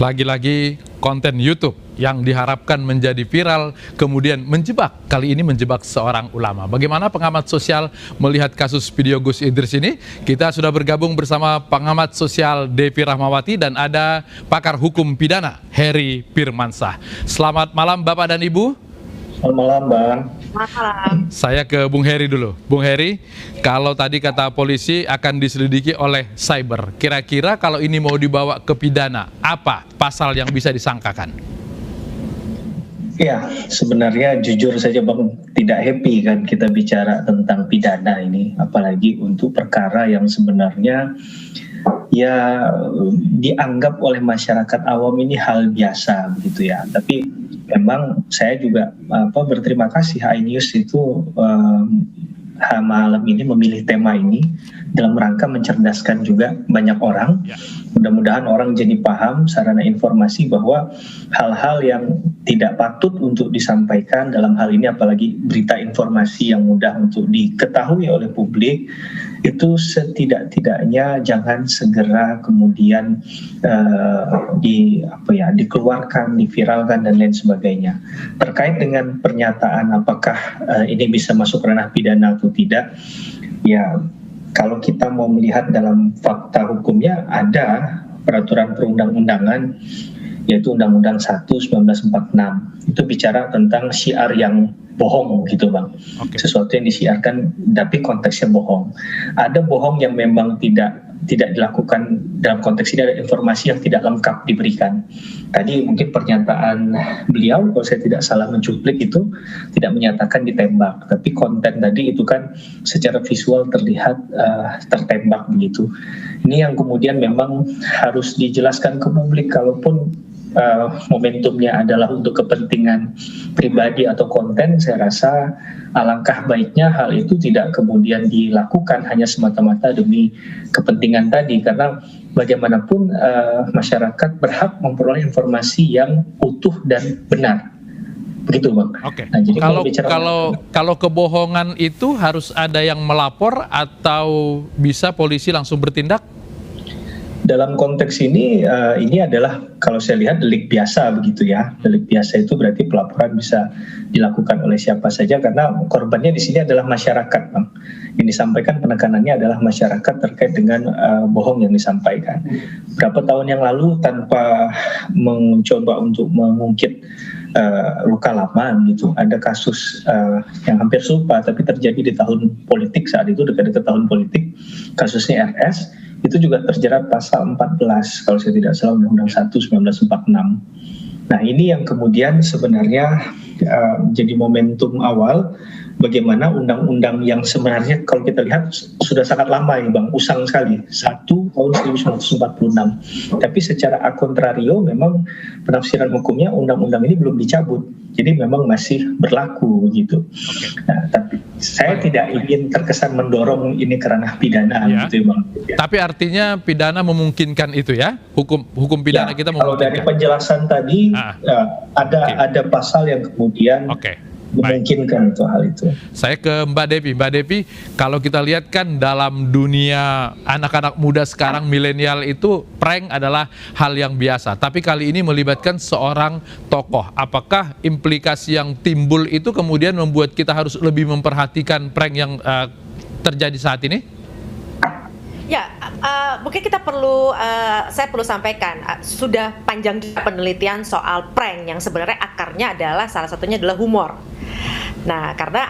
Lagi-lagi konten YouTube yang diharapkan menjadi viral kemudian menjebak, kali ini menjebak seorang ulama. Bagaimana pengamat sosial melihat kasus video Gus Idris ini? Kita sudah bergabung bersama pengamat sosial Devi Rahmawati dan ada pakar hukum pidana Heri Firmansyah. Selamat malam Bapak dan Ibu. Selamat malam Bang. Malam. Saya ke Bung Heri dulu. Bung Heri, kalau tadi kata polisi akan diselidiki oleh cyber, kira-kira kalau ini mau dibawa ke pidana, apa pasal yang bisa disangkakan? Ya, sebenarnya jujur saja Bang, tidak happy kan kita bicara tentang pidana ini, apalagi untuk perkara yang sebenarnya ya dianggap oleh masyarakat awam ini hal biasa begitu ya. Tapi memang saya juga berterima kasih iNews itu malam ini memilih tema ini dalam rangka mencerdaskan juga banyak orang. Mudah-mudahan orang jadi paham sarana informasi bahwa hal-hal yang tidak patut untuk disampaikan dalam hal ini, apalagi berita informasi yang mudah untuk diketahui oleh publik, itu setidak-tidaknya jangan segera kemudian dikeluarkan, diviralkan dan lain sebagainya. Terkait dengan pernyataan apakah ini bisa masuk ranah pidana atau tidak, ya kalau kita mau melihat dalam fakta hukumnya ada peraturan perundang-undangan yaitu Undang-Undang 1 1946 itu bicara tentang syiar yang bohong gitu Bang. Sesuatu yang disiarkan tapi konteksnya bohong. Ada bohong yang memang tidak dilakukan dalam konteks ini, ada informasi yang tidak lengkap diberikan. Tadi mungkin pernyataan beliau kalau saya tidak salah mencuplik itu tidak menyatakan ditembak, tapi konten tadi itu kan secara visual terlihat tertembak begitu. Ini yang kemudian memang harus dijelaskan ke publik, kalaupun momentumnya adalah untuk kepentingan pribadi atau konten, saya rasa alangkah baiknya hal itu tidak kemudian dilakukan hanya semata-mata demi kepentingan tadi, karena bagaimanapun masyarakat berhak memperoleh informasi yang utuh dan benar. Begitu Bang. Oke. Nah, jadi kalau kebohongan itu harus ada yang melapor atau bisa polisi langsung bertindak? Dalam konteks ini adalah kalau saya lihat delik biasa begitu ya. Delik biasa itu berarti pelaporan bisa dilakukan oleh siapa saja karena korbannya di sini adalah masyarakat, Bang. Yang disampaikan penekanannya adalah masyarakat terkait dengan bohong yang disampaikan. Berapa tahun yang lalu tanpa mencoba untuk mengungkit luka lama gitu, ada kasus yang hampir serupa tapi terjadi di tahun politik saat itu, dekat-dekat tahun politik, kasusnya RS. Itu juga terjerat pasal 14 kalau saya tidak salah Undang-Undang 1 1946. Nah ini yang kemudian sebenarnya jadi momentum awal bagaimana undang-undang yang sebenarnya kalau kita lihat sudah sangat lama ini Bang, usang sekali, 1 tahun 1946. Tapi secara a contrario memang penafsiran hukumnya undang-undang ini belum dicabut. Jadi memang masih berlaku gitu. Nah, tapi saya tidak ingin terkesan mendorong ini ke ranah pidana gitu ya Bang. Tapi artinya pidana memungkinkan itu ya? Hukum pidana kita memungkinkan. Kalau dari penjelasan tadi ada pasal yang kemudian memungkinkan itu hal itu. Saya ke Mbak Devi. Mbak Devi, kalau kita lihat kan dalam dunia anak-anak muda sekarang milenial itu prank adalah hal yang biasa. Tapi kali ini melibatkan seorang tokoh. Apakah implikasi yang timbul itu kemudian membuat kita harus lebih memperhatikan prank yang terjadi saat ini? Ya, mungkin saya perlu sampaikan, sudah panjang penelitian soal prank yang sebenarnya akarnya adalah salah satunya adalah humor. Nah, karena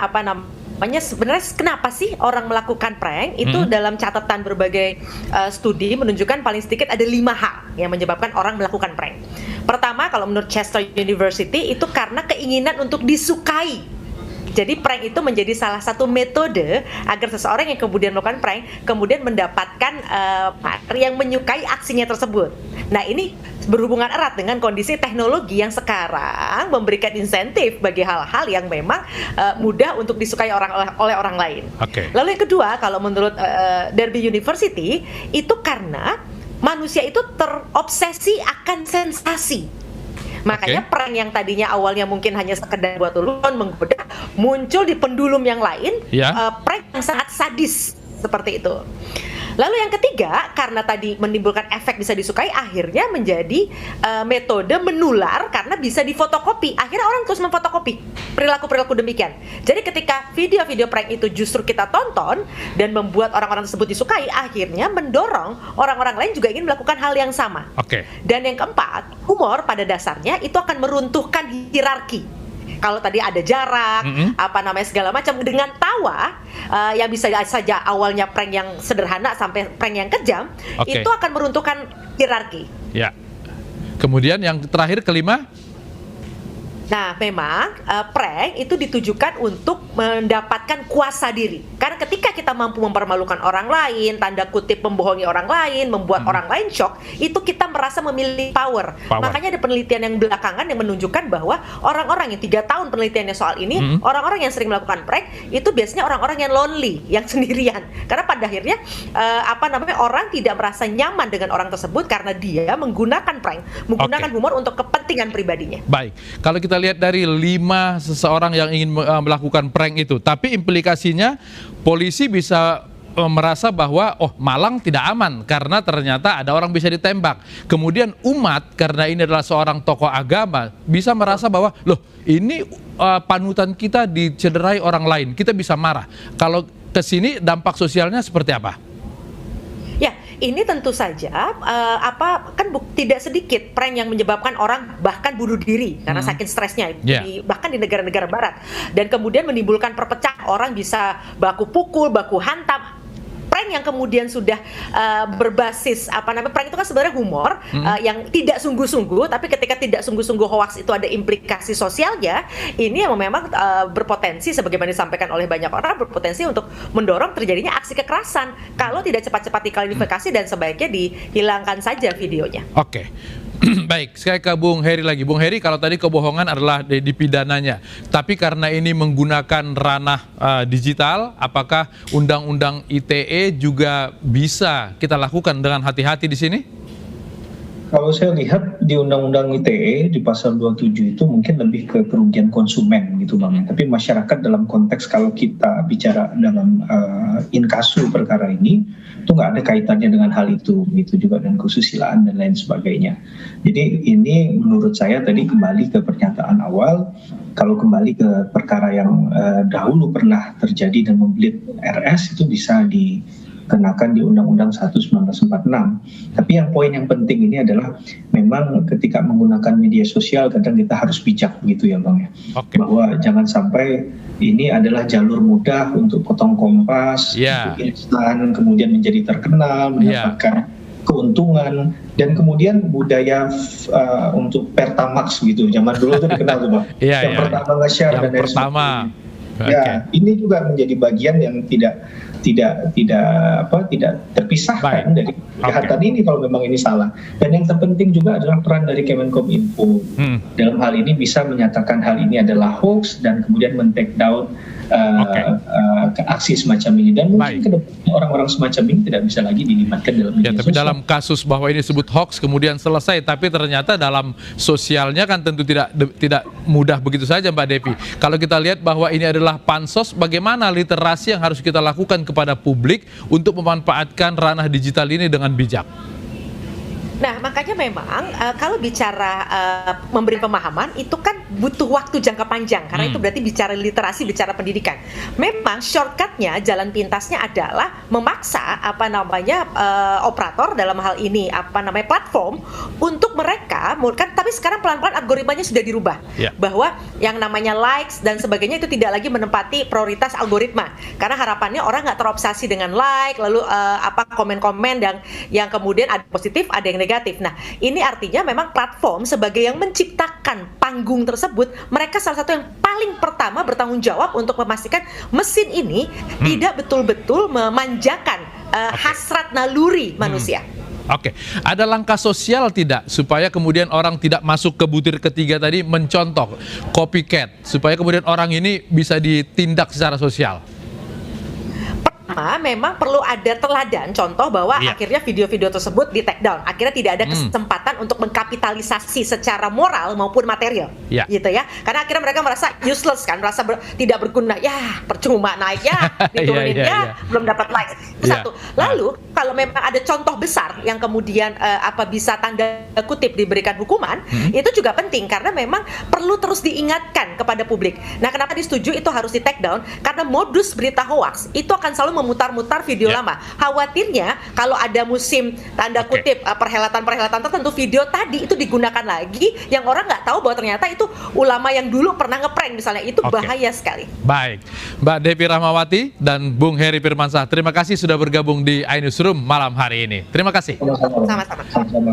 sebenarnya kenapa sih orang melakukan prank itu dalam catatan berbagai studi menunjukkan paling sedikit ada 5 hal yang menyebabkan orang melakukan prank. Pertama, kalau menurut Chester University itu karena keinginan untuk disukai. Jadi prank itu menjadi salah satu metode agar seseorang yang kemudian melakukan prank kemudian mendapatkan partner yang menyukai aksinya tersebut. Nah ini berhubungan erat dengan kondisi teknologi yang sekarang memberikan insentif bagi hal-hal yang memang mudah untuk disukai oleh orang lain. Lalu yang kedua, kalau menurut Derby University itu karena manusia itu terobsesi akan sensasi. Makanya prank yang tadinya awalnya mungkin hanya sekedar buat lucuan, menggoda, muncul di pendulum yang lain, prank yang sangat sadis seperti itu. Lalu yang ketiga, karena tadi menimbulkan efek bisa disukai, akhirnya menjadi metode menular karena bisa difotokopi. Akhirnya orang terus memfotokopi perilaku-perilaku demikian. Jadi ketika video-video prank itu justru kita tonton dan membuat orang-orang tersebut disukai, akhirnya mendorong orang-orang lain juga ingin melakukan hal yang sama. Oke. Dan yang keempat, humor pada dasarnya itu akan meruntuhkan hierarki. Kalau tadi ada jarak, segala macam, dengan tawa yang bisa saja awalnya prank yang sederhana sampai prank yang kejam, itu akan meruntuhkan hierarki. Ya. Kemudian yang terakhir, kelima. Nah, memang prank itu ditujukan untuk mendapatkan kuasa diri. Karena ketika kita mampu mempermalukan orang lain, tanda kutip membohongi orang lain, membuat orang lain shock, itu kita merasa memiliki power. Makanya ada penelitian yang belakangan yang menunjukkan bahwa orang-orang yang 3 tahun penelitiannya soal ini, orang-orang yang sering melakukan prank itu biasanya orang-orang yang lonely, yang sendirian. Karena pada akhirnya orang tidak merasa nyaman dengan orang tersebut karena dia menggunakan prank, menggunakan humor untuk kepentingan pribadinya. Baik, kalau kita lihat dari 5 seseorang yang ingin melakukan prank itu, tapi implikasinya polisi bisa merasa bahwa Malang tidak aman karena ternyata ada orang bisa ditembak. Kemudian umat, karena ini adalah seorang tokoh agama, bisa merasa bahwa loh, ini panutan kita dicederai orang lain, kita bisa marah. Kalau ke sini dampak sosialnya seperti apa? Ya, ini tentu saja tidak sedikit prank yang menyebabkan orang bahkan bunuh diri karena saking stresnya, bahkan di negara-negara barat, dan kemudian menimbulkan perpecahan, orang bisa baku pukul, baku hantam. Prank yang kemudian sudah berbasis prank itu kan sebenarnya humor yang tidak sungguh-sungguh, tapi ketika tidak sungguh-sungguh hoax itu ada implikasi sosialnya. Ini yang memang berpotensi, sebagaimana disampaikan oleh banyak orang, berpotensi untuk mendorong terjadinya aksi kekerasan kalau tidak cepat-cepat diklarifikasi dan sebaiknya dihilangkan saja videonya. Oke. Baik, saya ke Bung Heri lagi. Bung Heri, kalau tadi kebohongan adalah di pidananya, tapi karena ini menggunakan ranah digital, apakah undang-undang ITE juga bisa kita lakukan dengan hati-hati di sini? Kalau saya lihat di Undang-Undang ITE di pasal 27 itu mungkin lebih ke kerugian konsumen gitu Bang. Tapi masyarakat dalam konteks kalau kita bicara dalam inkasu perkara ini itu nggak ada kaitannya dengan hal itu, begitu juga dengan kesusilaan dan lain sebagainya. Jadi ini menurut saya tadi kembali ke pernyataan awal, kalau kembali ke perkara yang dahulu pernah terjadi dan membelit RS itu bisa dikenakan di Undang-Undang 1 1946. Tapi yang poin yang penting ini adalah memang ketika menggunakan media sosial kadang kita harus bijak gitu ya Bang ya. Bahwa jangan sampai ini adalah jalur mudah untuk potong kompas, untuk instan, kemudian menjadi terkenal, mendapatkan keuntungan, dan kemudian budaya untuk Pertamax gitu. Zaman dulu itu dikenal tuh Bang. Yang pertama nge-share dan lain sebagainya. Ini juga menjadi bagian yang tidak terpisahkan dari kejahatan ini kalau memang ini salah. Dan yang terpenting juga adalah peran dari Kemenkominfo dalam hal ini bisa menyatakan hal ini adalah hoax dan kemudian men-take down aksi semacam ini, dan mungkin kedepannya orang-orang semacam ini tidak bisa lagi dilibatkan dalam media tapi sosial. Dalam kasus bahwa ini disebut hoax kemudian selesai, tapi ternyata dalam sosialnya kan tentu tidak mudah begitu saja Mbak Devi. Kalau kita lihat bahwa ini adalah pansos, bagaimana literasi yang harus kita lakukan kepada publik untuk memanfaatkan ranah digital ini dengan bijak? Nah, makanya memang kalau bicara memberi pemahaman itu kan butuh waktu jangka panjang, karena itu berarti bicara literasi, bicara pendidikan. Memang shortcutnya, jalan pintasnya adalah memaksa operator dalam hal ini platform untuk mereka tapi sekarang pelan-pelan algoritmanya sudah dirubah, bahwa yang namanya likes dan sebagainya itu tidak lagi menempati prioritas algoritma, karena harapannya orang nggak terobsesi dengan like, lalu komen-komen yang kemudian ada positif, ada yang negatif. Nah, ini artinya memang platform sebagai yang menciptakan panggung tersebut, mereka salah satu yang paling pertama bertanggung jawab untuk memastikan mesin ini tidak betul-betul memanjakan hasrat naluri manusia. Oke, ada langkah sosial tidak supaya kemudian orang tidak masuk ke butir ketiga tadi, mencontoh copycat, supaya kemudian orang ini bisa ditindak secara sosial? Memang perlu ada teladan, contoh bahwa akhirnya video-video tersebut di take down, akhirnya tidak ada kesempatan untuk mengkapitalisasi secara moral maupun material, gitu ya, karena akhirnya mereka merasa useless kan, merasa tidak berguna, percuma naik diturunin belum dapat likes, itu satu. Lalu kalau memang ada contoh besar yang kemudian bisa tanda kutip diberikan hukuman, itu juga penting karena memang perlu terus diingatkan kepada publik. Nah, kenapa disetujui itu harus di take down? Karena modus berita hoax itu akan selalu memutar-mutar video lama. Khawatirnya kalau ada musim tanda kutip perhelatan-perhelatan tertentu, video tadi itu digunakan lagi yang orang nggak tahu bahwa ternyata itu ulama yang dulu pernah ngeprank misalnya, itu bahaya sekali. Baik, Mbak Devi Rahmawati dan Bung Heri Firmansyah, terima kasih sudah bergabung di iNewsroom malam hari ini. Terima kasih. Sama-sama. Sama-sama.